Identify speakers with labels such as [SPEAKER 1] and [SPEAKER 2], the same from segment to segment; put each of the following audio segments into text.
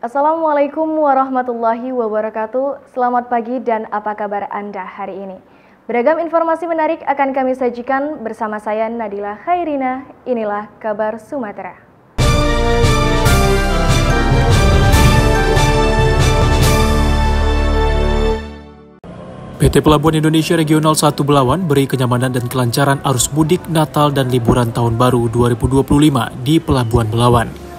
[SPEAKER 1] Assalamualaikum warahmatullahi wabarakatuh. Selamat pagi dan apa kabar Anda hari ini? Beragam informasi menarik akan kami sajikan bersama saya Nadila Khairina. Inilah kabar Sumatera.
[SPEAKER 2] PT Pelabuhan Indonesia Regional 1 Belawan beri kenyamanan dan kelancaran arus mudik Natal dan liburan Tahun Baru 2025 di Pelabuhan Belawan.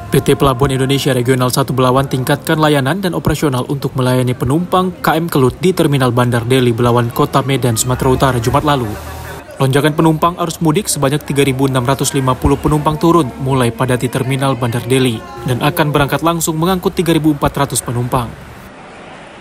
[SPEAKER 2] PT Pelabuhan Indonesia Regional 1 Belawan tingkatkan layanan dan operasional untuk melayani penumpang KM Kelut di Terminal Bandar Deli Belawan, Kota Medan, Sumatera Utara, Jumat lalu. Lonjakan penumpang arus mudik sebanyak 3.650 penumpang turun mulai padati Terminal Bandar Deli dan akan berangkat langsung mengangkut 3.400 penumpang.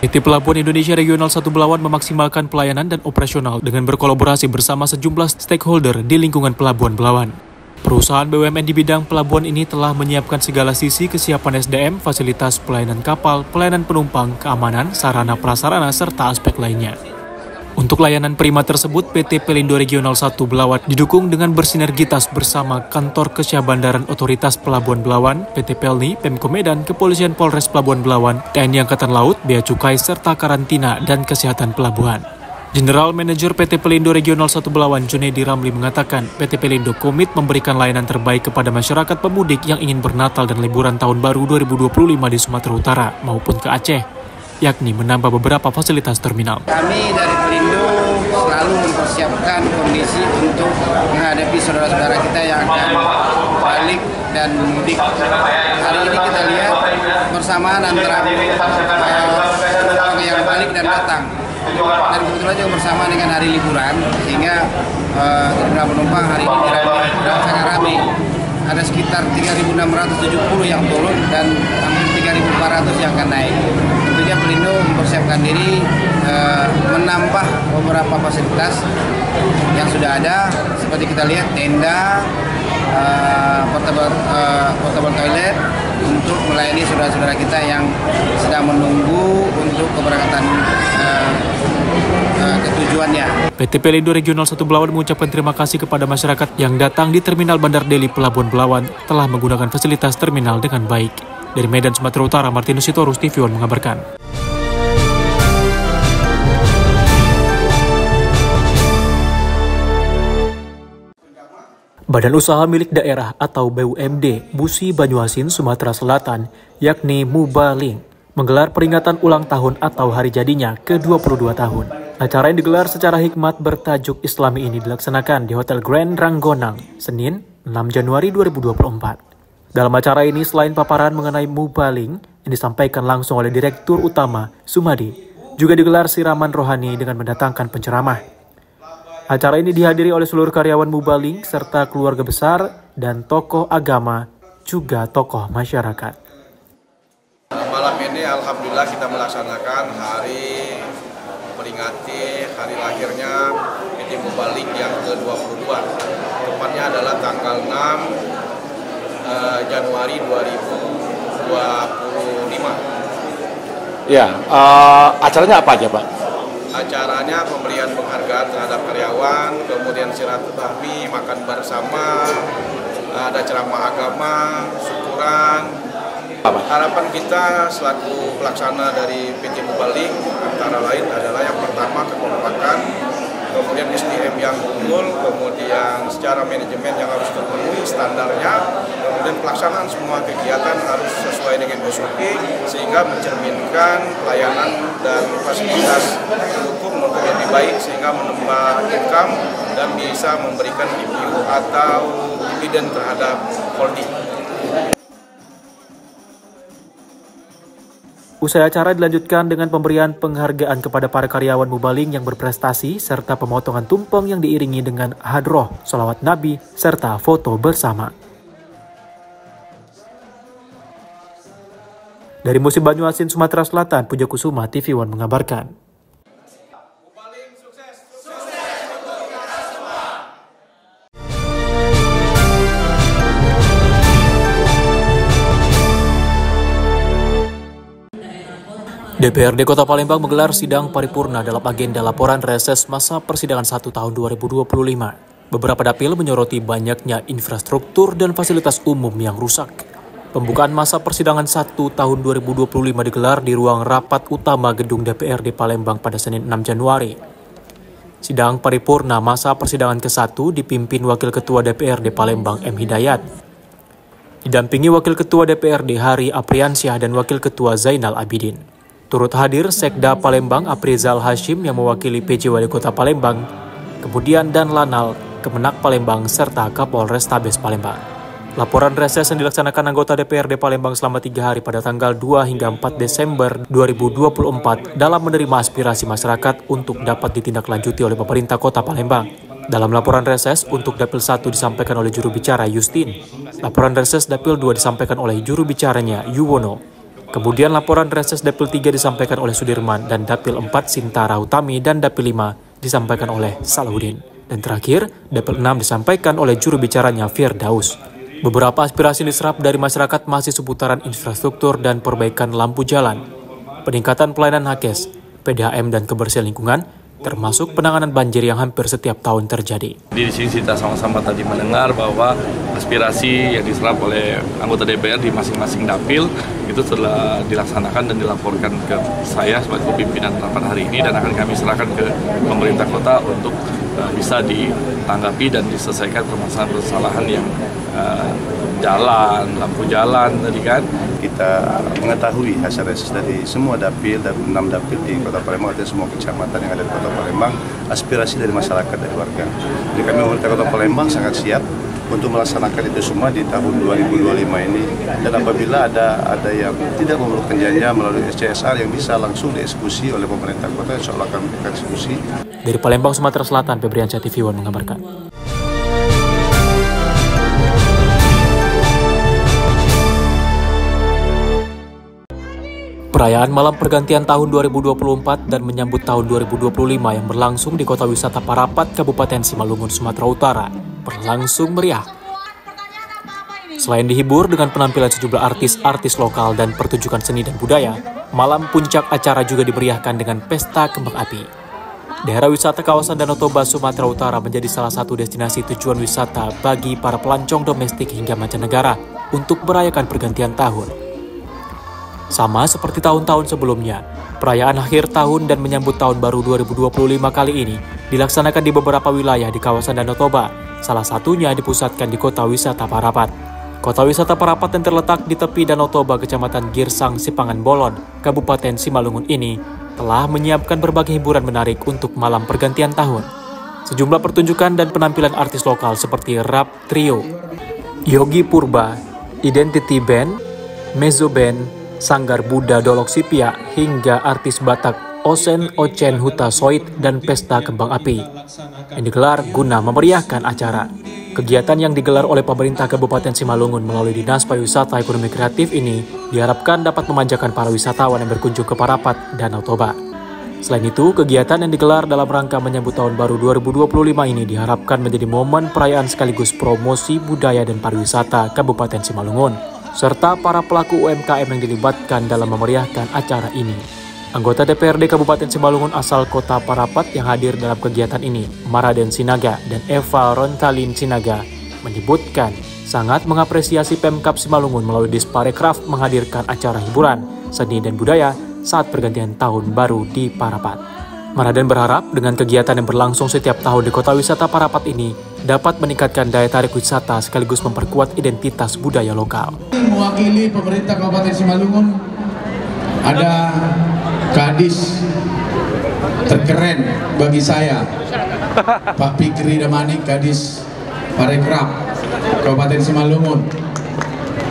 [SPEAKER 2] PT Pelabuhan Indonesia Regional 1 Belawan memaksimalkan pelayanan dan operasional dengan berkolaborasi bersama sejumlah stakeholder di lingkungan Pelabuhan Belawan. Perusahaan BUMN di bidang pelabuhan ini telah menyiapkan segala sisi kesiapan SDM, fasilitas pelayanan kapal, pelayanan penumpang, keamanan, sarana prasarana, serta aspek lainnya. Untuk layanan prima tersebut, PT Pelindo Regional 1 Belawan didukung dengan bersinergitas bersama Kantor Kesyahbandaran Otoritas Pelabuhan Belawan, PT Pelni, Pemko Medan, Kepolisian Polres Pelabuhan Belawan, TNI Angkatan Laut, Bea Cukai, serta Karantina dan Kesehatan Pelabuhan. General Manager PT Pelindo Regional 1 Belawan, Junedi Ramli mengatakan, PT Pelindo komit memberikan layanan terbaik kepada masyarakat pemudik yang ingin bernatal dan liburan Tahun Baru 2025 di Sumatera Utara maupun ke Aceh, yakni menambah beberapa fasilitas terminal.
[SPEAKER 3] Kami dari Pelindo selalu mempersiapkan kondisi untuk menghadapi saudara-saudara kita yang akan balik dan mudik. Hari ini kita lihat bersamaan antara penumpang yang balik dan datang. Dan kebetulan juga bersama dengan hari liburan, sehingga terminal penumpang hari ini sangat ramai. Ada sekitar 3.670 yang turun dan hampir 3.400 yang akan naik. Tentunya Pelindo mempersiapkan diri menambah beberapa fasilitas yang sudah ada, seperti kita lihat tenda, portable toilet untuk melayani saudara-saudara kita yang sedang menunggu untuk keberangkatan ketujuannya.
[SPEAKER 2] PT Pelindo Regional 1 Belawan mengucapkan terima kasih kepada masyarakat yang datang di Terminal Bandar Deli Pelabuhan Belawan telah menggunakan fasilitas terminal dengan baik. Dari Medan, Sumatera Utara, Martinus Sitorus, TV One mengabarkan. Badan Usaha Milik Daerah atau BUMD Musi Banyuasin, Sumatera Selatan, yakni Mubaling, menggelar peringatan ulang tahun atau hari jadinya ke-22 tahun. Acara yang digelar secara hikmat bertajuk Islami ini dilaksanakan di Hotel Grand Ranggonang, Senin, 6 Januari 2024. Dalam acara ini, selain paparan mengenai Mubaling yang disampaikan langsung oleh Direktur Utama Sumadi, juga digelar siraman rohani dengan mendatangkan penceramah. Acara ini dihadiri oleh seluruh karyawan Mubaling serta keluarga besar dan tokoh agama, juga tokoh masyarakat.
[SPEAKER 4] Malam ini alhamdulillah kita melaksanakan hari peringati hari lahirnya PT Mubaling yang ke-22. Tepatnya adalah tanggal 6 Januari 2025.
[SPEAKER 5] Ya, acaranya apa aja, Pak?
[SPEAKER 4] Acaranya pemberian penghargaan terhadap karyawan, kemudian silaturahmi, makan bersama, ada ceramah agama, syukuran. Harapan kita selaku pelaksana dari PT Mubaling antara lain adalah yang pertama kekompakan, kemudian SDM yang unggul, kemudian secara manajemen yang harus terpenuhi standarnya, kemudian pelaksanaan semua kegiatan harus sesuai dengan SOP sehingga mencerminkan pelayanan dan fasilitas hukum untuk lebih baik sehingga menambah income dan bisa memberikan DPU atau dividen terhadap holding.
[SPEAKER 2] Usai acara dilanjutkan dengan pemberian penghargaan kepada para karyawan Mubaling yang berprestasi serta pemotongan tumpeng yang diiringi dengan hadroh, sholawat Nabi, serta foto bersama. Dari Musi Banyuasin, Sumatera Selatan, Puja Kusuma, TV One mengabarkan. DPRD Kota Palembang menggelar sidang paripurna dalam agenda laporan reses masa persidangan 1 tahun 2025. Beberapa dapil menyoroti banyaknya infrastruktur dan fasilitas umum yang rusak. Pembukaan masa persidangan 1 tahun 2025 digelar di ruang rapat utama gedung DPRD Palembang pada Senin 6 Januari. Sidang paripurna masa persidangan ke-1 dipimpin Wakil Ketua DPRD Palembang M. Hidayat. Didampingi Wakil Ketua DPRD Hari Apriansyah dan Wakil Ketua Zainal Abidin. Turut hadir Sekda Palembang Aprizal Hashim yang mewakili PJ Wali Kota Palembang, kemudian Dan Lanal, Kemenak Palembang, serta Kapolrestabes Palembang. Laporan reses yang dilaksanakan anggota DPRD Palembang selama 3 hari pada tanggal 2 hingga 4 Desember 2024 dalam menerima aspirasi masyarakat untuk dapat ditindaklanjuti oleh pemerintah Kota Palembang. Dalam laporan reses untuk Dapil 1 disampaikan oleh juru bicara Justin. Laporan reses Dapil 2 disampaikan oleh juru bicaranya Yuwono. Kemudian laporan reses Dapil 3 disampaikan oleh Sudirman dan Dapil 4 Sintara Utami dan Dapil 5 disampaikan oleh Salahuddin. Dan terakhir, Dapil 6 disampaikan oleh juru bicaranya Firdaus. Beberapa aspirasi diserap dari masyarakat masih seputaran infrastruktur dan perbaikan lampu jalan, peningkatan pelayanan nakes, PDAM dan kebersihan lingkungan, termasuk penanganan banjir yang hampir setiap tahun terjadi.
[SPEAKER 6] Di sini kita sama-sama tadi mendengar bahwa aspirasi yang diserap oleh anggota DPR di masing-masing dapil itu telah dilaksanakan dan dilaporkan ke saya sebagai pimpinan rapat hari ini dan akan kami serahkan ke pemerintah kota untuk bisa ditanggapi dan diselesaikan permasalahan-permasalahan yang jalan, lampu jalan tadi kan.
[SPEAKER 7] Kita mengetahui hasil reses dari semua dapil, dari 6 dapil di Kota Palembang dan semua kecamatan yang ada di Kota Palembang, aspirasi dari masyarakat, dari warga. Jadi kami pemerintah Kota Palembang sangat siap untuk melaksanakan itu semua di tahun 2025 ini. Dan apabila ada yang tidak memerlukan janji melalui SCSR yang bisa langsung dieksekusi oleh pemerintah kota, insya Allah akan dieksekusi.
[SPEAKER 2] Dari Palembang, Sumatera Selatan, Febriansyah TV One mengabarkan. Perayaan malam pergantian tahun 2024 dan menyambut tahun 2025 yang berlangsung di Kota Wisata Parapat, Kabupaten Simalungun, Sumatera Utara, berlangsung meriah. Selain dihibur dengan penampilan sejumlah artis-artis lokal dan pertunjukan seni dan budaya, malam puncak acara juga dimeriahkan dengan pesta kembang api. Daerah wisata kawasan Danau Toba, Sumatera Utara menjadi salah satu destinasi tujuan wisata bagi para pelancong domestik hingga mancanegara untuk merayakan pergantian tahun. Sama seperti tahun-tahun sebelumnya, perayaan akhir tahun dan menyambut tahun baru 2025 kali ini dilaksanakan di beberapa wilayah di kawasan Danau Toba, salah satunya dipusatkan di Kota Wisata Parapat. Kota Wisata Parapat yang terletak di tepi Danau Toba, Kecamatan Girsang, Sipangan Bolon, Kabupaten Simalungun ini telah menyiapkan berbagai hiburan menarik untuk malam pergantian tahun. Sejumlah pertunjukan dan penampilan artis lokal seperti Rap Trio, Yogi Purba, Identity Band, Mezzo Band, Sanggar Buddha Dolok Sipia, hingga artis Batak Osen Ocen Huta Soit dan pesta kembang api yang digelar guna memeriahkan acara. Kegiatan yang digelar oleh pemerintah Kabupaten Simalungun melalui Dinas Pariwisata Ekonomi Kreatif ini diharapkan dapat memanjakan para wisatawan yang berkunjung ke Parapat, Danau Toba. Selain itu, kegiatan yang digelar dalam rangka menyambut tahun baru 2025 ini diharapkan menjadi momen perayaan sekaligus promosi budaya dan pariwisata Kabupaten Simalungun, serta para pelaku UMKM yang dilibatkan dalam memeriahkan acara ini. Anggota DPRD Kabupaten Simalungun asal Kota Parapat yang hadir dalam kegiatan ini, Maraden Sinaga dan Eva Rontalin Sinaga, menyebutkan sangat mengapresiasi Pemkab Simalungun melalui Disparekraf menghadirkan acara hiburan, seni dan budaya saat pergantian tahun baru di Parapat. Maraden berharap dengan kegiatan yang berlangsung setiap tahun di Kota Wisata Parapat ini dapat meningkatkan daya tarik wisata sekaligus memperkuat identitas budaya lokal.
[SPEAKER 8] Mewakili pemerintah Kabupaten Simalungun ada gadis terkeren bagi saya, Pak Fikri Damanik, gadis Parekraf Kabupaten Simalungun.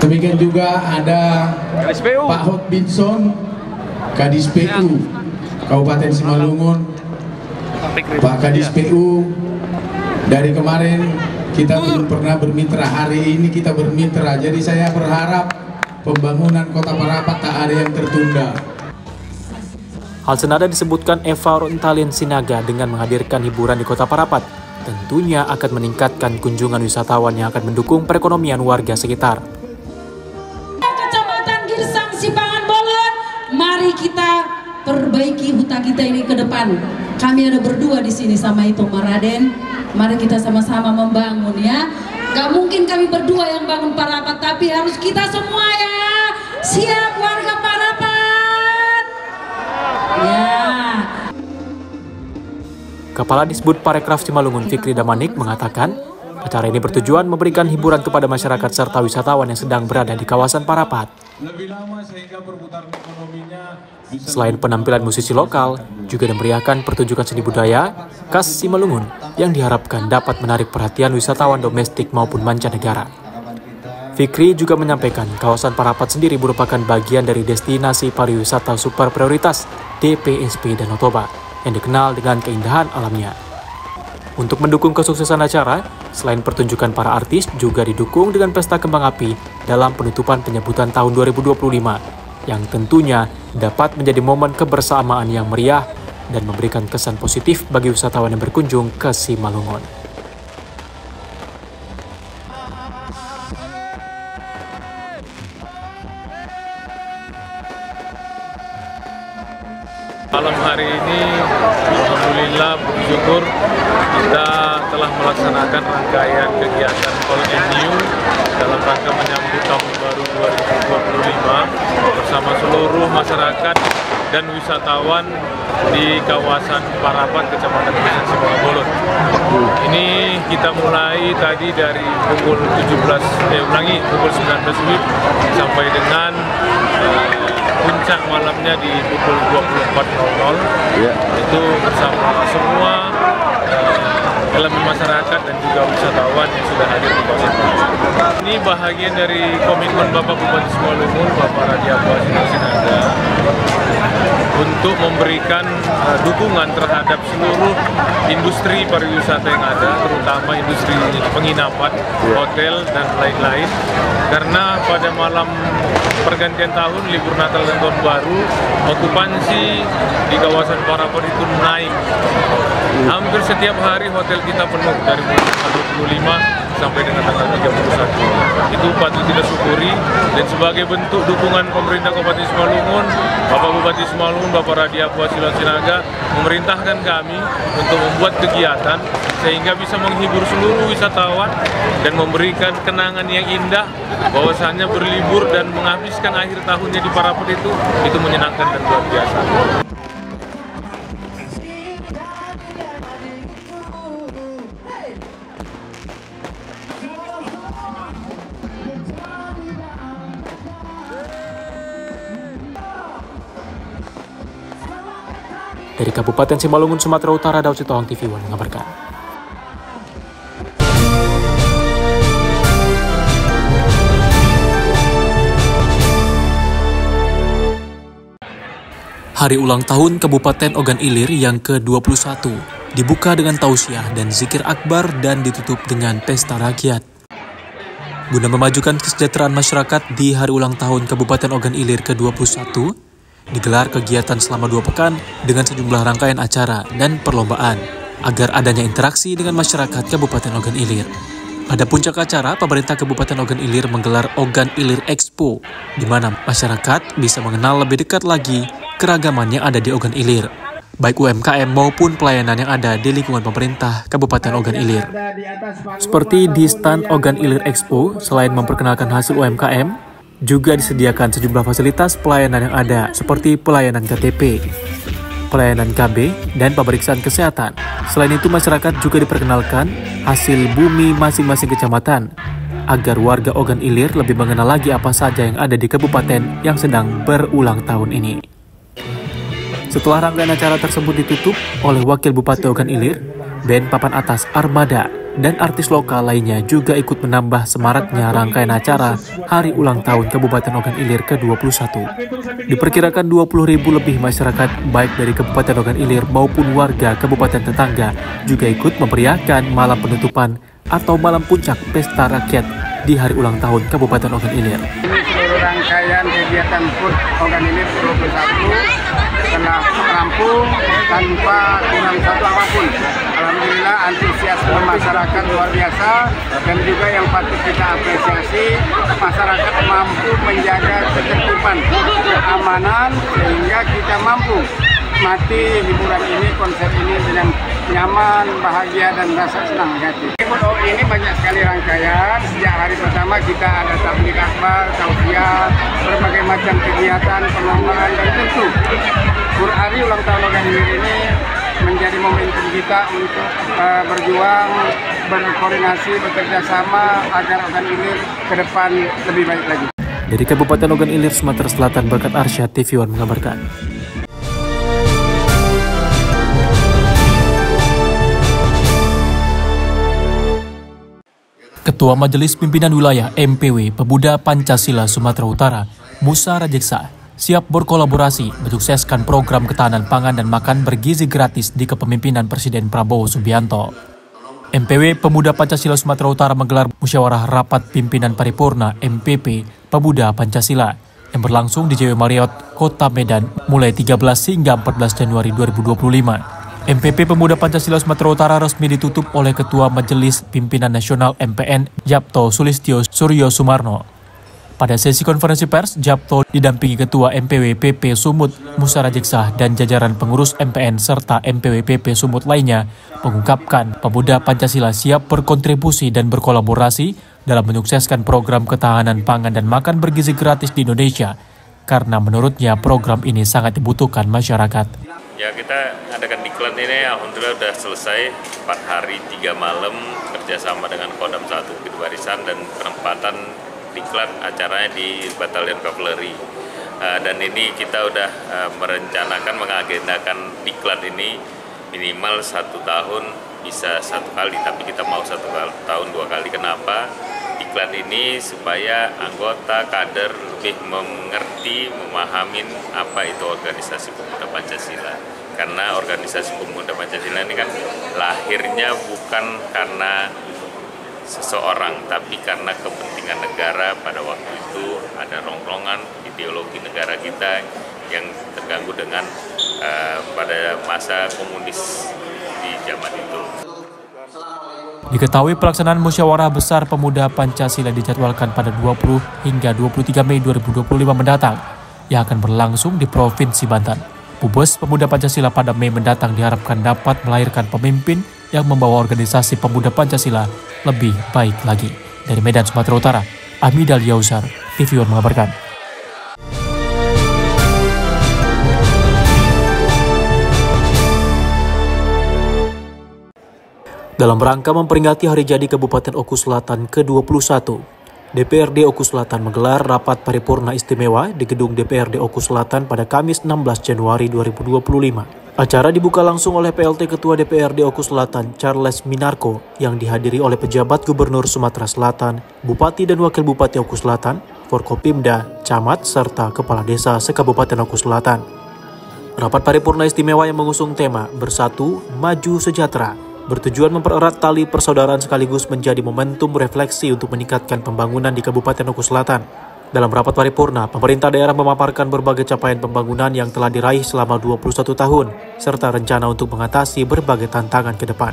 [SPEAKER 8] Demikian juga ada Pak Hot Binson, gadis PU Kabupaten Simalungun. Pak Kadis PU, dari kemarin kita belum pernah bermitra, hari ini kita bermitra. Jadi saya berharap pembangunan Kota Parapat tak ada yang tertunda.
[SPEAKER 2] Hal senada disebutkan Eva Rontalin Sinaga dengan menghadirkan hiburan di Kota Parapat. Tentunya akan meningkatkan kunjungan wisatawan yang akan mendukung perekonomian warga sekitar.
[SPEAKER 9] Kecamatan Girsang Sipangan Bolon, mari kita perbaiki hutan kita ini ke depan. Kami ada berdua di sini sama itu Maraden. Mari kita sama-sama membangun ya. Gak mungkin kami berdua yang bangun Parapat, tapi harus kita semua ya. Siap warga Parapat? Ya.
[SPEAKER 2] Kepala Disbud Parekraf Simalungun Fikri Damanik mengatakan, acara ini bertujuan memberikan hiburan kepada masyarakat serta wisatawan yang sedang berada di kawasan Parapat. Selain penampilan musisi lokal, juga dimeriahkan pertunjukan seni budaya khas Simalungun yang diharapkan dapat menarik perhatian wisatawan domestik maupun mancanegara. Fikri juga menyampaikan kawasan Parapat sendiri merupakan bagian dari destinasi pariwisata super prioritas DPSP Danau Toba yang dikenal dengan keindahan alamnya. Untuk mendukung kesuksesan acara, selain pertunjukan para artis juga didukung dengan pesta kembang api dalam penutupan penyebutan tahun 2025 yang tentunya dapat menjadi momen kebersamaan yang meriah dan memberikan kesan positif bagi wisatawan yang berkunjung ke Simalungun.
[SPEAKER 10] Malam hari ini, alhamdulillah bersyukur kita telah melaksanakan rangkaian kegiatan Old and New dalam rangka menyambut tahun baru 2025 bersama seluruh masyarakat dan wisatawan di kawasan Parapat, Kecamatan Desa Simalungun. Ini kita mulai tadi dari pukul 19 WIB sampai dengan puncak malamnya di pukul 24.00 itu bersama semua elemen masyarakat dan juga wisatawan yang sudah hadir di kawasan Parapat. Ini bahagian dari komitmen Bapak Bupati Simalungun, Bapak Radiapwa Sinosinaga, untuk memberikan dukungan terhadap seluruh industri pariwisata yang ada, terutama industri penginapan, hotel, dan lain-lain. Karena pada malam pergantian tahun, libur Natal dan Tahun Baru, okupansi di kawasan Parapat itu naik. Hampir setiap hari hotel kita penuh dari tanggal 25 sampai dengan tanggal 31. Itu patut kita syukuri, dan sebagai bentuk dukungan pemerintah Kabupaten Simalungun, Bapak Bupati Simalungun, Bapak Radiapwa Sinosinaga memerintahkan kami untuk membuat kegiatan sehingga bisa menghibur seluruh wisatawan dan memberikan kenangan yang indah, bahwasannya berlibur dan menghabiskan akhir tahunnya di Parapat itu menyenangkan dan luar biasa.
[SPEAKER 2] Dari Kabupaten Simalungun, Sumatera Utara, Daud Sitohang TV One mengabarkan. Hari ulang tahun Kabupaten Ogan Ilir yang ke-21 dibuka dengan tausiah dan zikir akbar dan ditutup dengan pesta rakyat. Guna memajukan kesejahteraan masyarakat di hari ulang tahun Kabupaten Ogan Ilir ke-21, digelar kegiatan selama 2 pekan dengan sejumlah rangkaian acara dan perlombaan agar adanya interaksi dengan masyarakat Kabupaten Ogan Ilir. Pada puncak acara, pemerintah Kabupaten Ogan Ilir menggelar Ogan Ilir Expo, di mana masyarakat bisa mengenal lebih dekat lagi keragaman yang ada di Ogan Ilir, baik UMKM maupun pelayanan yang ada di lingkungan pemerintah Kabupaten Ogan Ilir. Seperti di stand Ogan Ilir Expo, selain memperkenalkan hasil UMKM, juga disediakan sejumlah fasilitas pelayanan yang ada seperti pelayanan KTP, pelayanan KB, dan pemeriksaan kesehatan. Selain itu, masyarakat juga diperkenalkan hasil bumi masing-masing kecamatan agar warga Ogan Ilir lebih mengenal lagi apa saja yang ada di kabupaten yang sedang berulang tahun ini. Setelah rangkaian acara tersebut ditutup oleh Wakil Bupati Ogan Ilir, band papan atas Armada, dan artis lokal lainnya juga ikut menambah semaraknya rangkaian acara Hari Ulang Tahun Kabupaten Ogan Ilir ke-21. Diperkirakan 20.000 lebih masyarakat baik dari Kabupaten Ogan Ilir maupun warga kabupaten tetangga juga ikut memeriahkan malam penutupan atau malam puncak pesta rakyat di Hari Ulang Tahun Kabupaten Ogan Ilir.
[SPEAKER 3] Ini seluruh rangkaian kegiatan PUT Ogan Ilir 21 telah rampung tanpa kurang satu apapun. Alhamdulillah antusiasme masyarakat luar biasa, dan juga yang patut kita apresiasi, masyarakat mampu menjaga ketertiban, keamanan, sehingga kita mampu menikmati hiburan ini, konser ini dengan nyaman, bahagia, dan rasa senang hati. Ini banyak sekali rangkaian. Sejak hari pertama kita ada tabligh akbar, tausiah, berbagai macam kegiatan, perlombaan, dan tentu hari ulang tahun Logan Ilir ini menjadi momentum kita untuk berjuang, berkoordinasi, bekerja sama agar Logan Ilir ke depan lebih baik lagi.
[SPEAKER 2] Dari Kabupaten Logan Ilir, Sumatera Selatan, Berkat Arsyad, TV One mengabarkan. Ketua Majelis Pimpinan Wilayah MPW Pemuda Pancasila Sumatera Utara, Musa Rajeksa, siap berkolaborasi mensukseskan program ketahanan pangan dan makan bergizi gratis di kepemimpinan Presiden Prabowo Subianto. MPW Pemuda Pancasila Sumatera Utara menggelar musyawarah rapat pimpinan paripurna MPP Pemuda Pancasila yang berlangsung di JW Marriott, Kota Medan mulai 13 hingga 14 Januari 2025. MPP Pemuda Pancasila Sumatera Utara resmi ditutup oleh Ketua Majelis Pimpinan Nasional MPN Japto Sulistyo Suryo Sumarno. Pada sesi konferensi pers, Japto didampingi Ketua MPW PP Sumut Musa Rajeksa dan jajaran pengurus MPN serta MPW PP Sumut lainnya mengungkapkan Pemuda Pancasila siap berkontribusi dan berkolaborasi dalam menyukseskan program ketahanan pangan dan makan bergizi gratis di Indonesia karena menurutnya program ini sangat dibutuhkan masyarakat.
[SPEAKER 11] Ya, kita adakan diklat ini alhamdulillah sudah selesai 4 hari 3 malam kerjasama dengan Kodam 1 Bukit Barisan dan penempatan diklat acaranya di Batalion Kavaleri. Dan ini kita udah merencanakan mengagendakan diklat ini minimal 1 tahun bisa 1 kali, tapi kita mau 1 tahun 2 kali. Kenapa? Diklat ini supaya anggota kader lebih mengerti, memahamin apa itu organisasi Pemuda Pancasila. Karena organisasi Pemuda Pancasila ini kan lahirnya bukan karena seseorang, tapi karena kepentingan negara. Pada waktu itu ada rongrongan ideologi negara kita yang terganggu dengan pada masa komunis di zaman itu.
[SPEAKER 2] Diketahui pelaksanaan musyawarah besar Pemuda Pancasila dijadwalkan pada 20 hingga 23 Mei 2025 mendatang yang akan berlangsung di Provinsi Banten. Pubes Pemuda Pancasila pada Mei mendatang diharapkan dapat melahirkan pemimpin yang membawa organisasi Pemuda Pancasila lebih baik lagi. Dari Medan, Sumatera Utara, Ahmid Al-Yausar, TV One mengabarkan. Dalam rangka memperingati hari jadi Kabupaten Oku Selatan ke-21, DPRD Oku Selatan menggelar rapat paripurna istimewa di gedung DPRD Oku Selatan pada Kamis 16 Januari 2025. Acara dibuka langsung oleh PLT Ketua DPRD Oku Selatan Charles Minarko yang dihadiri oleh pejabat Gubernur Sumatera Selatan, Bupati dan Wakil Bupati Oku Selatan, Forkopimda, Camat, serta Kepala Desa se-Kabupaten Oku Selatan. Rapat paripurna istimewa yang mengusung tema Bersatu, Maju, Sejahtera bertujuan mempererat tali persaudaraan sekaligus menjadi momentum refleksi untuk meningkatkan pembangunan di Kabupaten Oku Selatan. Dalam rapat paripurna, pemerintah daerah memaparkan berbagai capaian pembangunan yang telah diraih selama 21 tahun, serta rencana untuk mengatasi berbagai tantangan ke depan.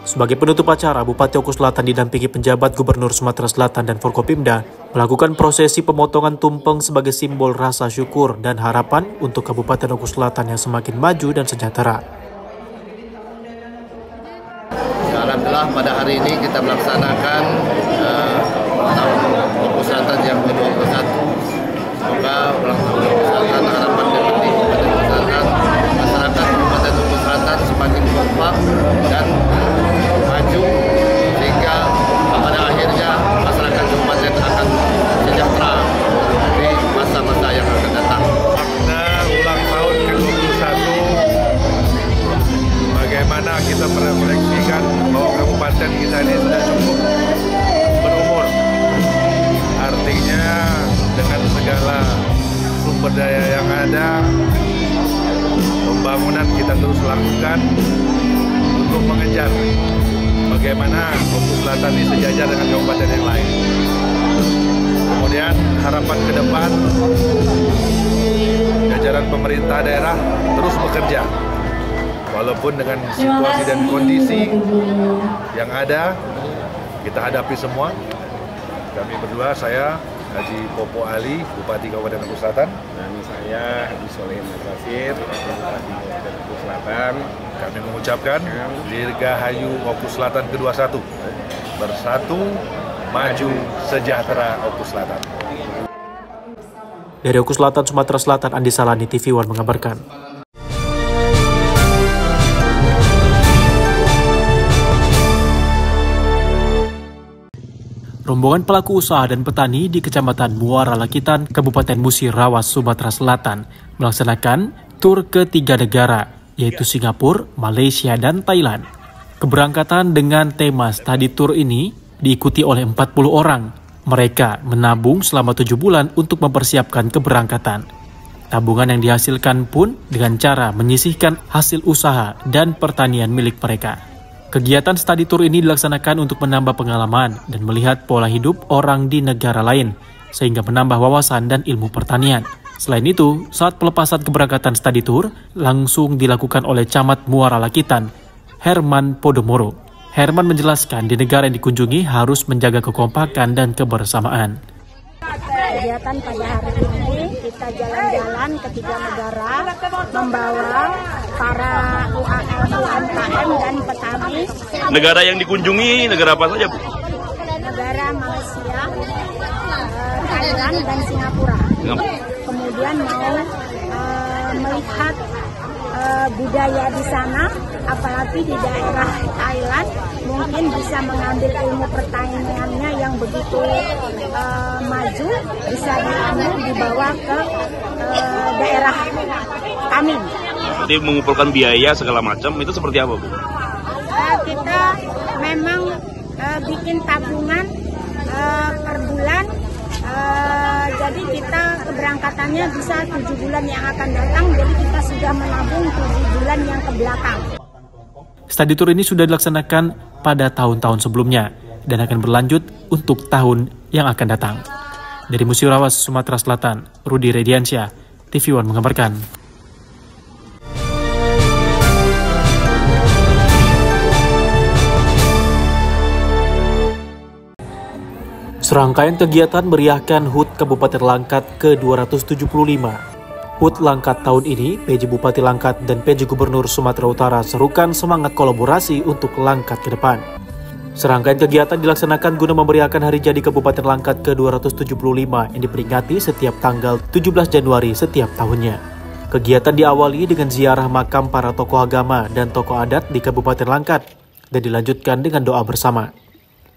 [SPEAKER 2] Sebagai penutup acara, Bupati Oku Selatan didampingi penjabat Gubernur Sumatera Selatan dan Forkopimda melakukan prosesi pemotongan tumpeng sebagai simbol rasa syukur dan harapan untuk Kabupaten Oku Selatan yang semakin maju dan sejahtera.
[SPEAKER 12] Alhamdulillah pada hari ini kita melaksanakan tahun Oku Selatan yang ke-21. Semoga ulang tahun Oku Selatan harapan dari Kabupaten Oku Selatan, masyarakat Kabupaten Oku Selatan semakin kompak dan maju sehingga pada akhirnya masyarakat kabupaten akan sejahtera di masa-masa yang akan datang.
[SPEAKER 10] Makna ulang tahun ke-21, bagaimana kita merefleksikan bahwa kabupaten kita ini sudah cukup berumur. Artinya dengan segala sumber daya yang ada, pembangunan kita terus lakukan untuk mengejar bagaimana Oku Selatan ini sejajar dengan kabupaten yang lain. Kemudian harapan ke depan, jajaran pemerintah daerah terus bekerja. Walaupun dengan situasi dan kondisi yang ada, kita hadapi semua. Kami berdua, saya,
[SPEAKER 13] Haji Popo Ali, Bupati Kabupaten Oku Selatan.
[SPEAKER 14] Dan saya Haji Solehin Nasir, Bupati Kabupaten Oku Selatan.
[SPEAKER 13] Kami mengucapkan Dirgahayu Oku Selatan ke-21. Bersatu, maju, sejahtera Oku Selatan.
[SPEAKER 2] Dari Oku Selatan, Sumatera Selatan, Andi Salani, TV One mengabarkan. Rombongan pelaku usaha dan petani di Kecamatan Muara Lakitan, Kabupaten Musirawas, Sumatera Selatan melaksanakan tur ke 3 negara, yaitu Singapura, Malaysia, dan Thailand. Keberangkatan dengan tema study tour ini diikuti oleh 40 orang. Mereka menabung selama 7 bulan untuk mempersiapkan keberangkatan. Tabungan yang dihasilkan pun dengan cara menyisihkan hasil usaha dan pertanian milik mereka. Kegiatan study tour ini dilaksanakan untuk menambah pengalaman dan melihat pola hidup orang di negara lain, sehingga menambah wawasan dan ilmu pertanian. Selain itu, saat pelepasan keberangkatan study tour langsung dilakukan oleh Camat Muara Lakitan, Herman Podomoro. Herman menjelaskan di negara yang dikunjungi harus menjaga kekompakan dan kebersamaan.
[SPEAKER 15] Kegiatan pada hari ini kita jalan-jalan ke 3 negara, membawa para UMKM dan petani.
[SPEAKER 5] Negara yang dikunjungi negara apa saja, Bu?
[SPEAKER 15] Negara Malaysia, Thailand, dan Singapura. Kemudian mau melihat budaya di sana, apalagi di daerah Thailand, mungkin bisa mengambil ilmu pertaniannya yang begitu maju, bisa dibawa ke daerah kami.
[SPEAKER 5] Jadi mengumpulkan biaya segala macam, itu seperti apa, Bu?
[SPEAKER 15] Kita memang bikin tabungan per bulan, jadi kita keberangkatannya bisa 7 bulan yang akan datang, jadi kita sudah menabung 7 bulan yang ke belakang.
[SPEAKER 2] Study tour ini sudah dilaksanakan pada tahun-tahun sebelumnya dan akan berlanjut untuk tahun yang akan datang. Dari Musirawas, Sumatera Selatan, Rudi Rediansyah, TV One mengabarkan. Serangkaian kegiatan meriahkan HUT Kabupaten Langkat ke-275. HUT Langkat tahun ini, PJ Bupati Langkat dan PJ Gubernur Sumatera Utara serukan semangat kolaborasi untuk Langkat ke depan. Serangkaian kegiatan dilaksanakan guna memeriahkan hari jadi Kabupaten Langkat ke-275 yang diperingati setiap tanggal 17 Januari setiap tahunnya. Kegiatan diawali dengan ziarah makam para tokoh agama dan tokoh adat di Kabupaten Langkat dan dilanjutkan dengan doa bersama.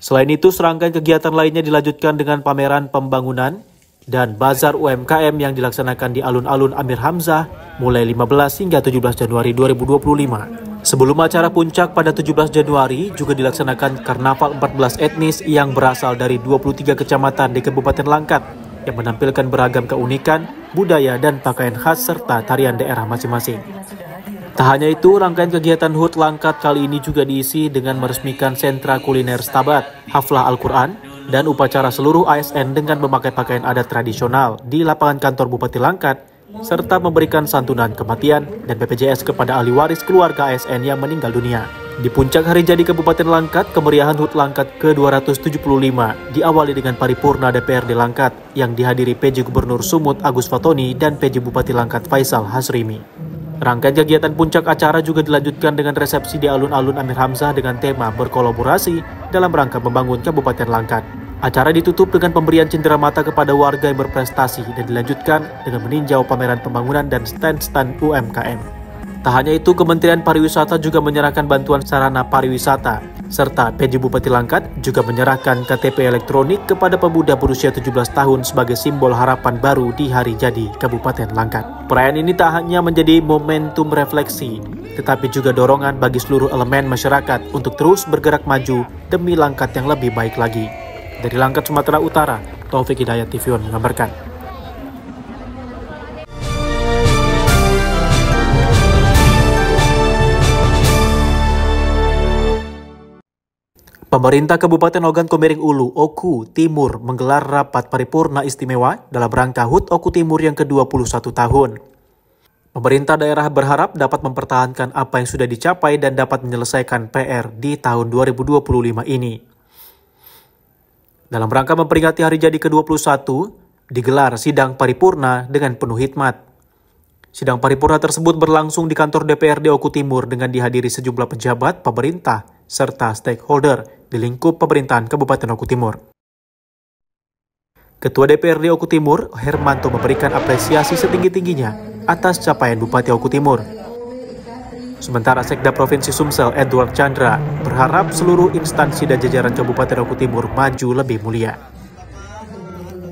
[SPEAKER 2] Selain itu, serangkaian kegiatan lainnya dilanjutkan dengan pameran pembangunan dan bazar UMKM yang dilaksanakan di alun-alun Amir Hamzah mulai 15 hingga 17 Januari 2025. Sebelum acara puncak pada 17 Januari juga dilaksanakan Karnaval 14 etnis yang berasal dari 23 kecamatan di Kabupaten Langkat yang menampilkan beragam keunikan, budaya dan pakaian khas serta tarian daerah masing-masing. Tak hanya itu, rangkaian kegiatan HUT Langkat kali ini juga diisi dengan meresmikan sentra kuliner Stabat, haflah Al-Quran, dan upacara seluruh ASN dengan memakai pakaian adat tradisional di lapangan kantor Bupati Langkat, serta memberikan santunan kematian dan BPJS kepada ahli waris keluarga ASN yang meninggal dunia. Di puncak hari jadi Kabupaten Langkat, kemeriahan HUT Langkat ke-275 diawali dengan paripurna DPRD Langkat yang dihadiri PJ Gubernur Sumut Agus Fatoni dan PJ Bupati Langkat Faisal Hasrimi. Rangkaian kegiatan puncak acara juga dilanjutkan dengan resepsi di alun-alun Amir Hamzah dengan tema berkolaborasi dalam rangka membangun Kabupaten Langkat. Acara ditutup dengan pemberian cenderamata kepada warga yang berprestasi dan dilanjutkan dengan meninjau pameran pembangunan dan stand-stand UMKM. Tak hanya itu, Kementerian Pariwisata juga menyerahkan bantuan sarana pariwisata, serta PJ Bupati Langkat juga menyerahkan KTP elektronik kepada pemuda berusia 17 tahun sebagai simbol harapan baru di hari jadi Kabupaten Langkat. Perayaan ini tak hanya menjadi momentum refleksi, tetapi juga dorongan bagi seluruh elemen masyarakat untuk terus bergerak maju demi Langkat yang lebih baik lagi. Dari Langkat, Sumatera Utara, Taufik Hidayat, TV One mengabarkan. Pemerintah Kabupaten Ogan Komering Ulu, Oku Timur, menggelar rapat paripurna istimewa dalam rangka HUT Oku Timur yang ke-21 tahun. Pemerintah daerah berharap dapat mempertahankan apa yang sudah dicapai dan dapat menyelesaikan PR di tahun 2025 ini. Dalam rangka memperingati hari jadi ke-21, digelar sidang paripurna dengan penuh hikmat. Sidang paripurna tersebut berlangsung di kantor DPRD Oku Timur dengan dihadiri sejumlah pejabat, pemerintah, serta stakeholder di lingkup pemerintahan Kabupaten Oku Timur. Ketua DPRD Oku Timur, Hermanto, memberikan apresiasi setinggi-tingginya atas capaian Bupati Oku Timur. Sementara Sekda Provinsi Sumsel, Edward Chandra, berharap seluruh instansi dan jajaran Kabupaten Oku Timur maju lebih mulia.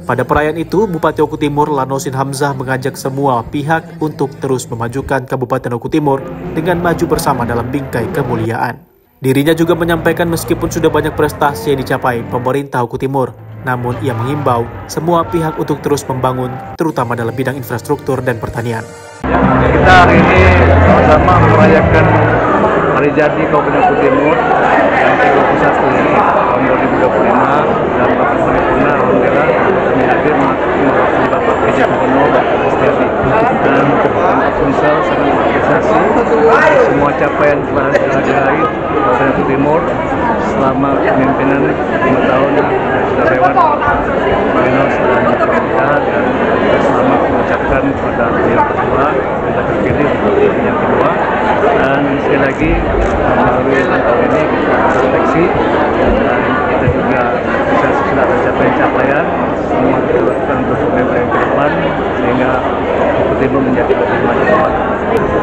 [SPEAKER 2] Pada perayaan itu, Bupati Oku Timur, Lanosin Hamzah, mengajak semua pihak untuk terus memajukan Kabupaten Oku Timur dengan maju bersama dalam bingkai kemuliaan. Dirinya juga menyampaikan meskipun sudah banyak prestasi yang dicapai pemerintah Oku Timur, namun ia mengimbau semua pihak untuk terus membangun, terutama dalam bidang infrastruktur dan pertanian.
[SPEAKER 16] Kita hari ini sama-sama merayakan hari jadi Kabupaten Oku Timur yang ke-21 tahun 2025 dan Bapak Paripurna alhamdulillah kami hadir mewakili Bapak PJ Gubernur Bapak Setiadi dan Bapak Sumsel sangat mengapresiasi semua capaian telah diraih Kabupaten Oku Timur selama kepemimpinan 5 tahun sudah lewat Minos dan pemerintah, dan selamat mengucapkan kepada yang kedua kita terpilih yang kedua, dan sekali lagi melalui tahun ini kita refleksi dan kita juga bisa sudah mencapai capaian semua kita lakukan untuk pemerintahan ke depan sehingga Oku Timur menjadi lebih maju.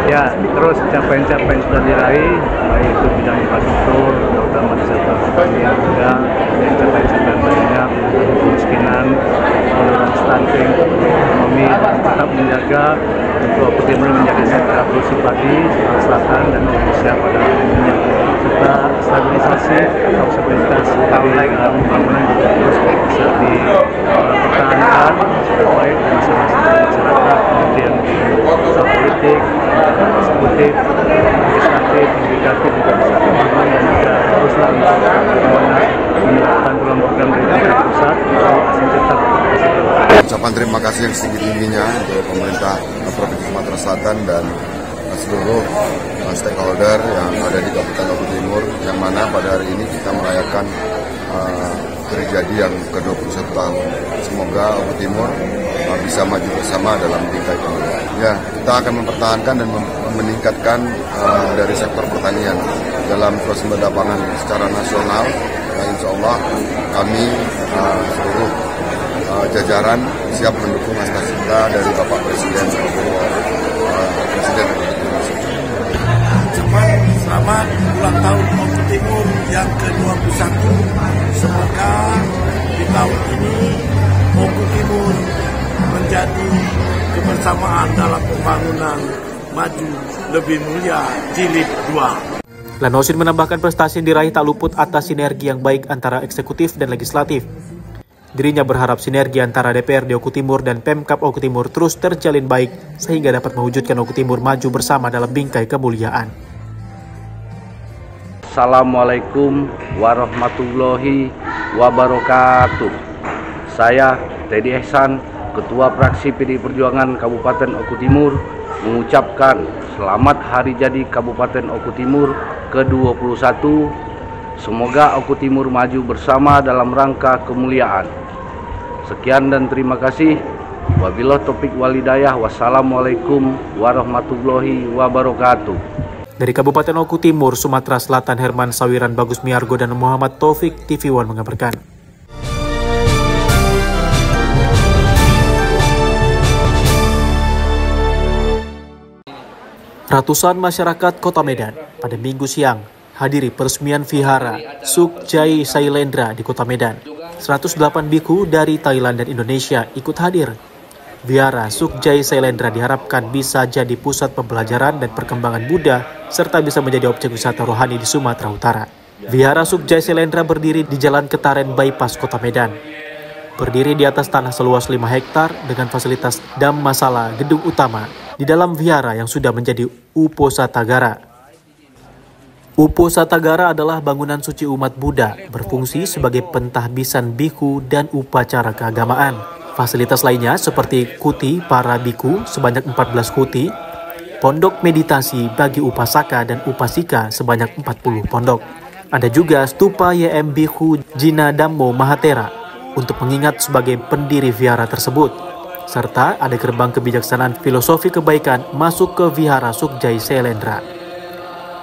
[SPEAKER 16] Ya, terus capaian-capaian sudah diraih, baik itu bidang infrastruktur, terutama di sektor pertanian juga, dan capaian-capaian lainnya, kemiskinan, penurunan stunting, ekonomi, tetap menjaga untuk Oku Timur menjadi sentra produksi padi Selatan dan Indonesia pada umumnya, serta stabilisasi atau stabilitas dari pembangunan juga terus bisa dipertahankan secara baik di masing-masing masyarakat, kemudian usaha politik, eksekutif, legislatif, yudikatif juga bisa dibangun dan juga teruslah bagaimana menerapkan program dari pemerintah pusat untuk tetap.
[SPEAKER 17] Ucapan terima kasih yang setinggi-tingginya untuk pemerintah Provinsi Sumatera Selatan dan seluruh stakeholder yang ada di Kabupaten Oku Timur, yang mana pada hari ini kita merayakan hari jadi yang ke-21 tahun. Semoga Oku Timur bisa maju bersama dalam bingkai kemuliaan. Ya, kita akan mempertahankan dan meningkatkan dari sektor pertanian dalam swasembada pangan secara nasional. Nah, insya Allah kami seluruh jajaran siap mendukung aspirasi kita dari Bapak Presiden Presiden
[SPEAKER 18] Selamat ulang tahun Oku Timur yang ke-21. Semoga di tahun ini Oku Timur menjadi kebersamaan dalam pembangunan maju lebih mulia jilid 2.
[SPEAKER 2] Lanosin menambahkan prestasi yang diraih tak luput atas sinergi yang baik antara eksekutif dan legislatif. Dirinya berharap sinergi antara DPRD Oku Timur dan Pemkab Oku Timur terus terjalin baik sehingga dapat mewujudkan Oku Timur maju bersama dalam bingkai kemuliaan.
[SPEAKER 16] Assalamualaikum warahmatullahi wabarakatuh. Saya Teddy Ehsan, Ketua Fraksi PDI Perjuangan Kabupaten Oku Timur, mengucapkan selamat hari jadi Kabupaten Oku Timur ke-21. Semoga Oku Timur maju bersama dalam rangka kemuliaan. Sekian dan terima kasih. Wabillahi taufiq walhidayah. Wassalamualaikum warahmatullahi wabarakatuh.
[SPEAKER 2] Dari Kabupaten Oku Timur, Sumatera Selatan, Herman Sawiran, Bagus Miargo, dan Muhammad Taufik, TV One mengabarkan. Ratusan masyarakat Kota Medan pada Minggu siang hadiri peresmian Vihara Suk Jai Sailendra di Kota Medan. 108 biku dari Thailand dan Indonesia ikut hadir. Vihara Suk Jai Sailendra diharapkan bisa jadi pusat pembelajaran dan perkembangan Buddha serta bisa menjadi objek wisata rohani di Sumatera Utara. Vihara Suk Jai Sailendra berdiri di Jalan Ketaren Bypass Kota Medan. Berdiri di atas tanah seluas 5 hektar dengan fasilitas Dhammasala gedung utama di dalam vihara yang sudah menjadi Uposatagara. Uposatagara adalah bangunan suci umat Buddha, berfungsi sebagai pentahbisan biku dan upacara keagamaan. Fasilitas lainnya seperti kuti para biku sebanyak 14 kuti, pondok meditasi bagi upasaka dan upasika sebanyak 40 pondok. Ada juga stupa YM Bhikkhu Jina Dhammo Mahatera untuk mengingat sebagai pendiri vihara tersebut. Serta ada gerbang kebijaksanaan filosofi kebaikan masuk ke Vihara Sukjai Sailendra.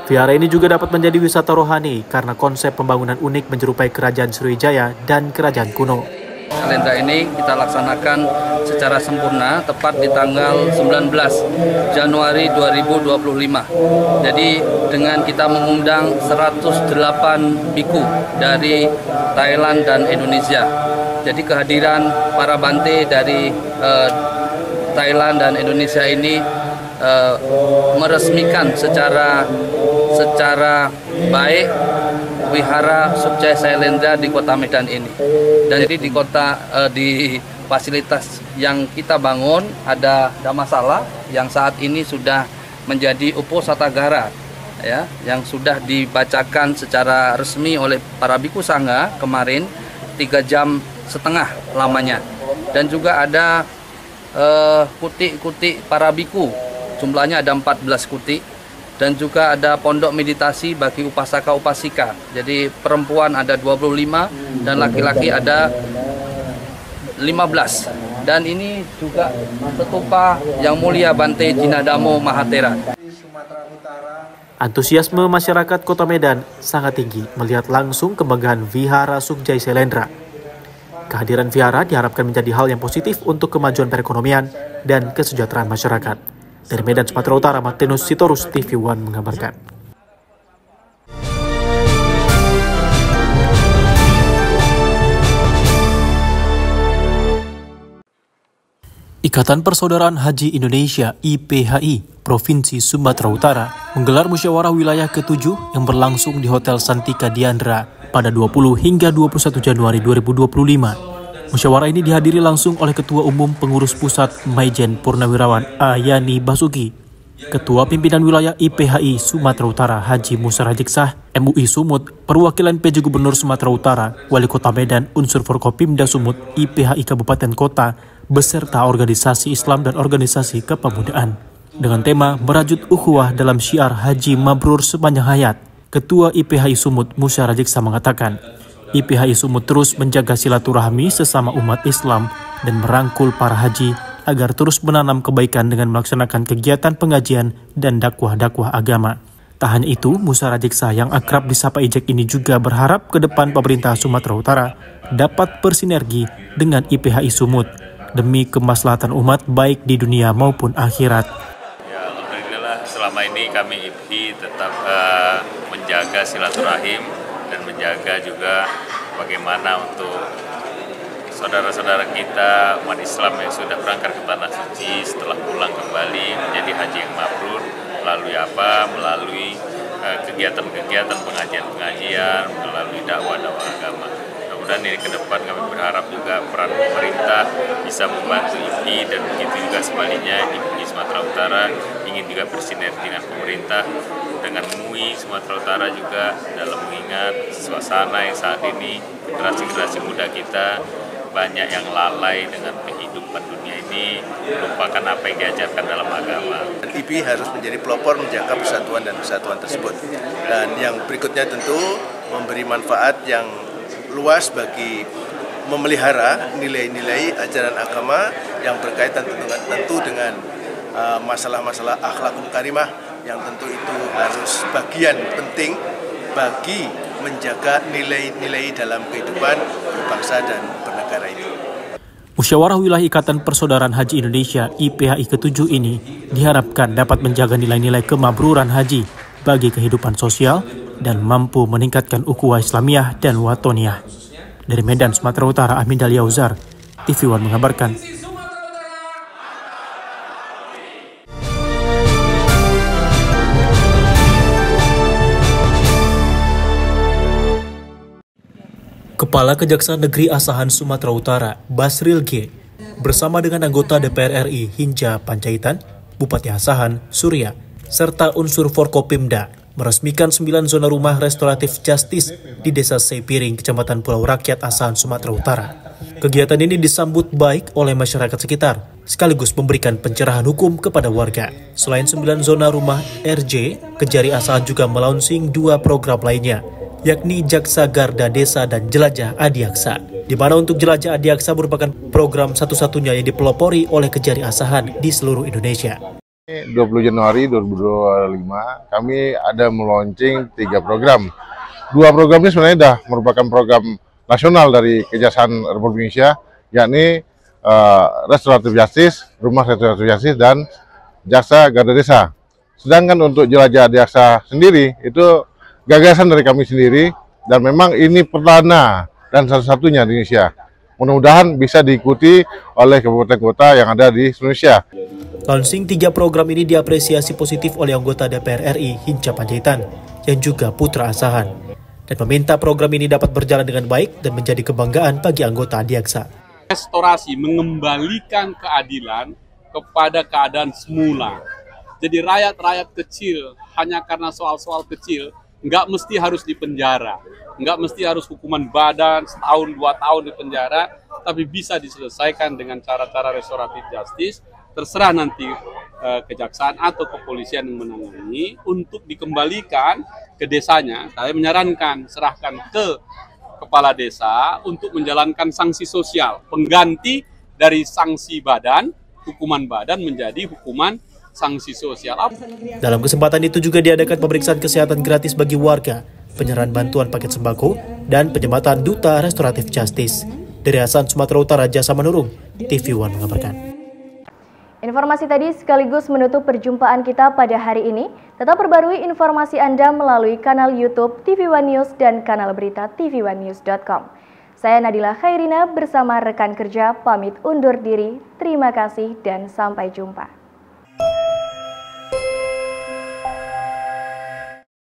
[SPEAKER 2] Vihara ini juga dapat menjadi wisata rohani karena konsep pembangunan unik menyerupai Kerajaan Sriwijaya dan Kerajaan kuno.
[SPEAKER 19] Sailendra ini kita laksanakan secara sempurna tepat di tanggal 19 Januari 2025. Jadi dengan kita mengundang 108 biku dari Thailand dan Indonesia. Jadi kehadiran para bante dari Thailand dan Indonesia ini meresmikan secara baik Wihara Sukjai Sailendra di Kota Medan ini. Dan jadi di fasilitas yang kita bangun ada Dhammasala yang saat ini sudah menjadi Uposatagara, ya, yang sudah dibacakan secara resmi oleh para biku sangha kemarin 3,5 jam lamanya. Dan juga ada kuti-kuti para biku, jumlahnya ada 14 kuti. Dan juga ada pondok meditasi bagi upasaka-upasika. Jadi perempuan ada 25 dan laki-laki ada 15. Dan ini juga stupa yang mulia Bante Jinadamo Mahatera.
[SPEAKER 2] Antusiasme masyarakat Kota Medan sangat tinggi melihat langsung kemanggaan Vihara Sukjai Sailendra. Kehadiran vihara diharapkan menjadi hal yang positif untuk kemajuan perekonomian dan kesejahteraan masyarakat. Dari Medan, Sumatera Utara, Martinus Sitorus, TV One mengabarkan. Ikatan Persaudaraan Haji Indonesia (IPHI) Provinsi Sumatera Utara menggelar musyawarah wilayah ke-7 yang berlangsung di Hotel Santika Diandra pada 20 hingga 21 Januari 2025. Musyawarah ini dihadiri langsung oleh Ketua Umum Pengurus Pusat Maijen Purnawirawan Ayani Basuki, Ketua Pimpinan Wilayah IPHI Sumatera Utara Haji Musa Rajiksah, MUI Sumut, Perwakilan PJ Gubernur Sumatera Utara, Wali Kota Medan, unsur Forkopimda Sumut, IPHI Kabupaten Kota, beserta organisasi Islam dan organisasi kepemudaan. Dengan tema merajut ukhuwah dalam syiar Haji Mabrur sepanjang hayat, Ketua IPHI Sumut Musa Rajiksah mengatakan, IPHI Sumut terus menjaga silaturahmi sesama umat Islam dan merangkul para haji agar terus menanam kebaikan dengan melaksanakan kegiatan pengajian dan dakwah-dakwah agama. Tak hanya itu, Musa Rajiksah yang akrab disapa Ijek ini juga berharap ke depan pemerintah Sumatera Utara dapat bersinergi dengan IPHI Sumut demi kemaslahatan umat baik di dunia maupun akhirat.
[SPEAKER 11] Ya, alhamdulillah selama ini kami IPHI tetap menjaga silaturahim dan menjaga juga bagaimana untuk saudara-saudara kita umat Islam yang sudah berangkat ke tanah suci setelah pulang kembali menjadi haji yang mabrur melalui apa? Melalui kegiatan-kegiatan pengajian-pengajian, melalui dakwah-dakwah agama. Kemudian ini ke depan kami berharap juga peran pemerintah bisa membantu IPHI dan begitu juga sebaliknya IPHI Sumatera Utara ingin juga bersinergi dengan pemerintah dengan MUI Sumatera Utara juga dalam mengingat suasana yang saat ini generasi-generasi muda kita banyak yang lalai dengan kehidupan dunia ini, melupakan apa yang diajarkan dalam agama.
[SPEAKER 20] IPHI harus menjadi pelopor menjaga persatuan dan kesatuan tersebut. Dan yang berikutnya tentu memberi manfaat yang luas bagi memelihara nilai-nilai ajaran agama yang berkaitan tentu dengan masalah-masalah akhlakul karimah yang tentu itu harus bagian penting bagi menjaga nilai-nilai dalam kehidupan berbangsa dan bernegara ini.
[SPEAKER 2] Musyawarah Wilayah Ikatan Persaudaraan Haji Indonesia IPHI ke-7 ini diharapkan dapat menjaga nilai-nilai kemabruran haji bagi kehidupan sosial dan mampu meningkatkan ukhuwah Islamiyah dan Watoniyah. Dari Medan, Sumatera Utara, Amin Daliauzar, TV One mengabarkan. Kepala Kejaksaan Negeri Asahan Sumatera Utara, Basril G, bersama dengan anggota DPR RI Hinja Panjaitan, Bupati Asahan, Surya, serta unsur Forkopimda, meresmikan 9 zona rumah restoratif justice di Desa Seipiring, Kecamatan Pulau Rakyat, Asahan, Sumatera Utara. Kegiatan ini disambut baik oleh masyarakat sekitar, sekaligus memberikan pencerahan hukum kepada warga. Selain 9 zona rumah RJ, Kejari Asahan juga melaunching 2 program lainnya, yakni Jaksa Garda Desa dan Jelajah Adiaksa. di mana untuk jelajah Adiaksa merupakan program satu-satunya yang dipelopori oleh Kejari Asahan di seluruh Indonesia.
[SPEAKER 21] 20 Januari 2025 kami ada meluncing 3 program. 2 program ini sebenarnya sudah merupakan program nasional dari Kejaksaan Republik Indonesia, yakni Restoratif Justice, Rumah Restoratif Justice, dan Jaksa Garda Desa. Sedangkan untuk jelajah Adiaksa sendiri itu gagasan dari kami sendiri, dan memang ini perdana dan satu-satunya di Indonesia. Mudah-mudahan bisa diikuti oleh kabupaten kota yang ada di Indonesia.
[SPEAKER 2] Launching 3 program ini diapresiasi positif oleh anggota DPR RI Hinca Panjaitan yang juga putra Asahan, dan meminta program ini dapat berjalan dengan baik dan menjadi kebanggaan bagi anggota Adiaksa.
[SPEAKER 22] Restorasi mengembalikan keadilan kepada keadaan semula. Jadi rakyat-rakyat kecil hanya karena soal-soal kecil nggak mesti harus dipenjara, nggak mesti harus hukuman badan setahun 2 tahun di penjara, tapi bisa diselesaikan dengan cara-cara restoratif justice. Terserah nanti kejaksaan atau kepolisian yang menangani untuk dikembalikan ke desanya. Saya menyarankan serahkan ke kepala desa untuk menjalankan sanksi sosial, pengganti dari sanksi badan, hukuman badan menjadi hukuman sanksi sosial.
[SPEAKER 2] Dalam kesempatan itu juga diadakan pemeriksaan kesehatan gratis bagi warga, penyerahan bantuan paket sembako, dan penyematan Duta Restoratif Justice. Dari Hasan, Sumatera Utara, Jasa Manurung, TV One mengabarkan.
[SPEAKER 1] Informasi tadi sekaligus menutup perjumpaan kita pada hari ini. Tetap perbarui informasi Anda melalui kanal YouTube TV One News dan kanal berita tv1news.com. Saya Nadila Khairina bersama rekan kerja pamit undur diri. Terima kasih dan sampai jumpa.